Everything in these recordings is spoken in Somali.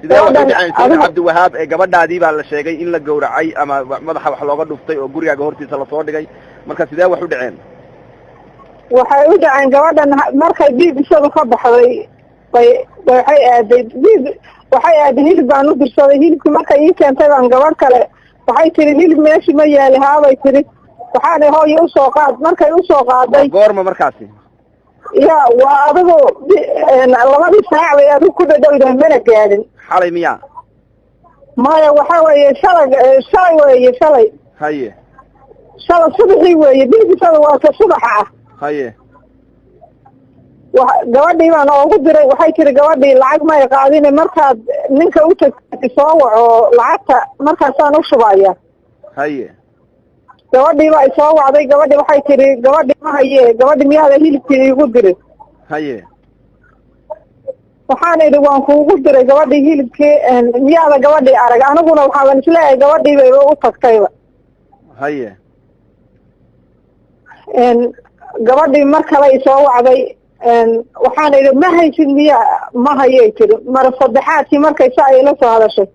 sidee wax u dhaceen Sayid Cabdiwahaab ee gabadhaadii baa la sheegay in la gowracay ama madaxa wax looga dhuftay oo gurigaaga hortiisa la soo dhigay marka sidee wax u dhaceen waxay u dhaceen gabadhan markay dhiig isadu ka baxday waxay aaday dhiig waxay aaday hilib baan u dirsaday hilibkii markay ii keentay baan gabadh kale waxay tiri hilib meeshii ma yaali haabay tiri waxaana hooyo usoo qaad markay usoo qaaday goorma markaasi ya waa adigu 2 saac bay adigu ku dhadhowdahay mana gaadhin xalay miya maya waxa weeye shalay haye shalay subaxii weeye dhiigisada waa ka subaxa ah haye gabadhii baan ugu diray waxay tiri gabadhii lacag ma ay qaadine markaad ninka u tagtay soo waco lacagta markaasaan u shubaya haye gabadhii baa soo wacday gabadhii waxay tiri gabadhii ma haye gabadhii miyaada hilibkii igu diray haye waxaan idhi waan kuugu diray gabadhii hilibkii miyaada gabadhii arag aniguna waxaaban isleeyahay gabadhii bayba u tagtayba haye gabadhii mar kale ay soo wacday waxaan idhi ma haysid miya ma hayay tiri mar saddexaadkii markay saa ay la soo hadashay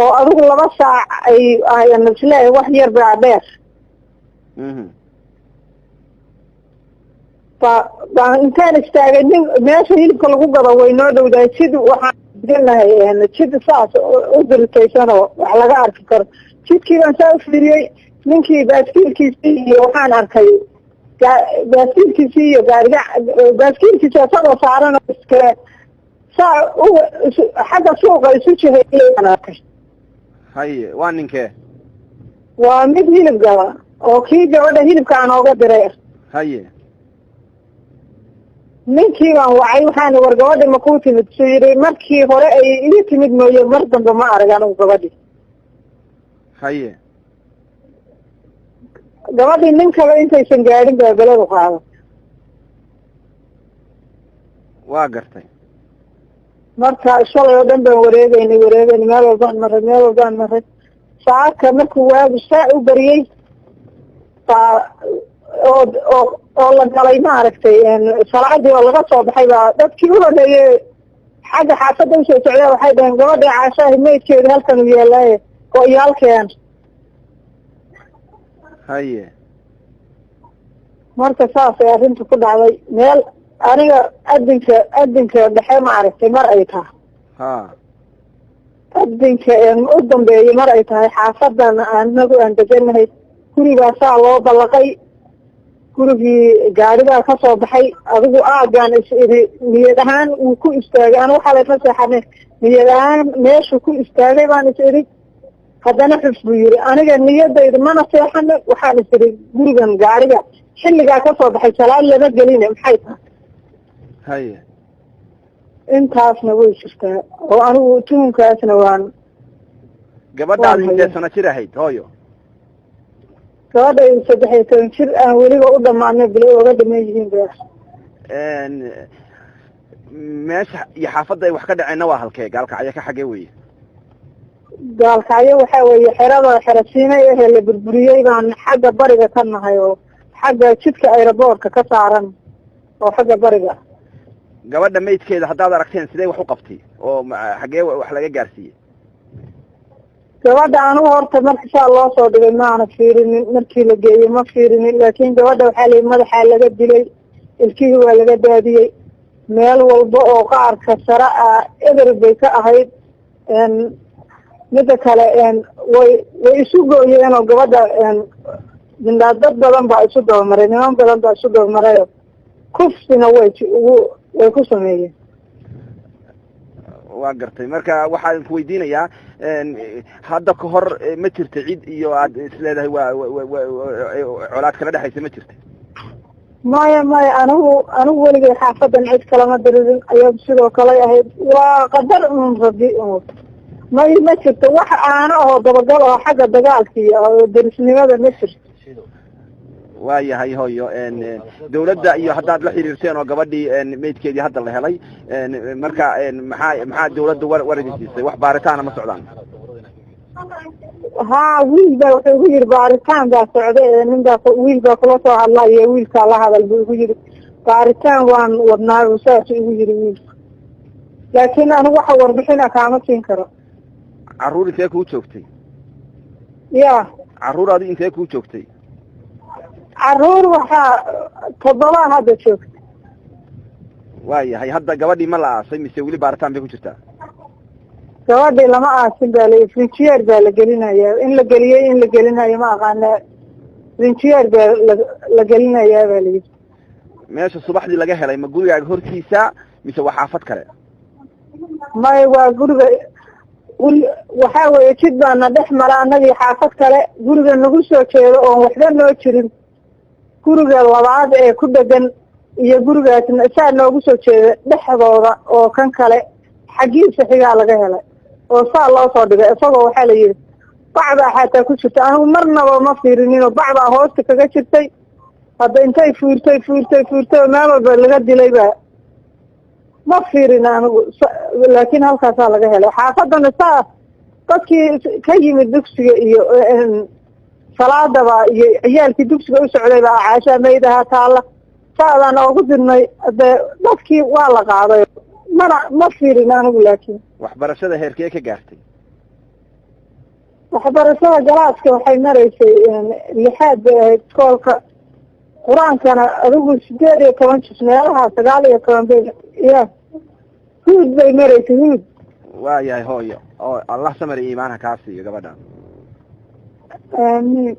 oo adigu 2 saac ayaan isleeyahay wax yar baa dheer baan intaan istaagay nin meesha hilibka lagu gado way noo dhowdahay sid waxaan gelnahay jid saas u diritaysanoo wax laga arki karo jidkii baan saa u fiiriyey ninkii baaskiilkiisii iyo waxaan arkay baaskiilkiisii iyo gaariga baaskiilkiisi asagoo saaran iskale saa xagga suuqa isu jihayaan arkay haye waa ninkee waa mid hilib gaba oo kii gabadha hilibka aan ooga diray haye ninkii baan wacay waxaana war gabadhi ma kuu timid suu yidhi markii hore ay ii timid mooye mar dambe ma arag anigu gabadhi haye gabadhii nin kale intaysan gaadhin baa beladu qaada waa gartay marka shalay oo dhan baan wareegaynay meel walbaan maray saaka markuu waagu saa u bariyey baa oo la galay maaragtay salaadii oo laga soo baxay baa dadkii u horeeyey xagga xaafadda usoo socdaa waxay dhaheen gabadhii caashaahi maydkeeda halkan u yeelaaye go-yaalkeen haye marka saasay arrinta ku dhacday meel aniga adinka dhexe maaragtay mar ay tahay ha adinka u dambeeyey mar ay tahay xaafadan anagu aan deganahay gurigaa saa loo ballaqay gurigii gaarigaa ka soo baxay adigu aagaan is idhi niyad ahaan wuu ku istaagay anigu xalay ma seexane niyad ahaan meeshuu ku istaagay baan is idhi haddana xus buu yidhi aniga niyadayda mana seexane waxaan is idhi gurigan gaariga xilligaa ka soo baxay salaad lama geline maxay tahay haye intaasna way jirtaa oo anigu tuhunkaasna waan gabadhaadi intee sano jir ahayd hooyo gabadhay 13 jir aan weliba u dhamaanay bilo oga dhaman yihiin baa meesha iyo xaafadda ay wax ka dhaceenna waa halkee gaalkacyo ka xagee weeye gaalkacyo waxaa weeye xerasiinay ahee la burburiyey baan xagga bariga ka nahay oo xagga jidka aeroboortka ka saaran oo xagga bariga gabadha maydkeeda haddaad aragteen sidee wax u qabtay oo xagee wax laga gaarsiiyey gabadha anigu horta marka saa loo soo dhigay maana fiirinin markii la geeyey ma fiirinin laakiin gabadha waxaa layihi madaxaa laga dilay ilkihii waa laga daadiyey meel walba oo qaarka sare ah eber bay ka ahayd mida kale way isu gooyeen oo gabadha mindhaa dad badan baa isu dabamaray niman badan baa isu dabamarayo kufsina way ku sameeyeen waa gartay marka waxaan ku weydiinayaa hadda ka hor ma jirta cid iyo aad isleedahay waa colaad kala dhexaysa ma jirta maya anigu weligay xaafadan cid kalama diridin ayagu sidoo kale ahayd waa qadar rabi ma jirto wax aana oo dabagal oo xagga dagaalka iyo derisnimada ma jirto waayahay hooyo dawladda iyo haddaad la xiriirteen oo gabadhii maydkeedii hadda la helay marka maxaa dawladda war idin siisay wax baaritaana ma socdaan ha wiil baa wuxuu igu yidhi baaritaan baa socda wiil baa kula soo hadlayo wiilkaa la hadal buu igu yidhi baaritaan waan wadnaa saasuu igu yidhi wiilka laakiin anigu waxa warbixina kaama siin karo. carruur intee kuu joogtay? ya carruur adi intee kuu joogtay? carruur waxaa 7 hadda joogta. waayahay hadda gabadhii ma la aasay mise weli baaritaan bay ku jirtaa? gabadhii lama aasin baa la frinjiyeer baa la gelinayaa, in la geliyey in la gelinayo ma aqaana, frinjiyeer baa la gelinayaa baa layidhi. meesha subaxdii laga helay ma gurigaaga hortiisa mise waa xaafad kale? may waa guriga waxaa weeye jid baana dhex mara annagii xaafad kale, guriga nagu soo jeedo oon waxba noo jirin, guriga labaad ee ku dhegan iyo gurigaasna saa noogu soo jeeda dhexdooda oo kan kale xaggiisa xigaa laga helay oo saa loo soo dhigay. isagoo waxaa la yidhi bacbaa xataa ku jirta, anigu marnaba ma fiirinino, bacbaa hoosta kaga jirtay. hadda intay fuurtay oo meel walba laga dilay baa ma fiirin anigu, laakiin halkaasaa laga helay. xaafadana saa dadkii ka yimid dugsiga iyo salaadaba iyo ciyaalkii dugsiga u socday baa caashaa maydaha taalla, saadaan oogu dirnay. de dadkii waa la qaaday, ma fiirin anigu. laakiin waxbarashada heerkee ka gaartay? waxbarashada galaaska waxay maraysay 6 bay ahayd iskoolka, qur-aankana adigu 18 jis meelaha 19 bay ya huud bay maraysay huud. waayahay hooyo oo allah samar iyo iimaanha kaa siiyo gabadha. amiin.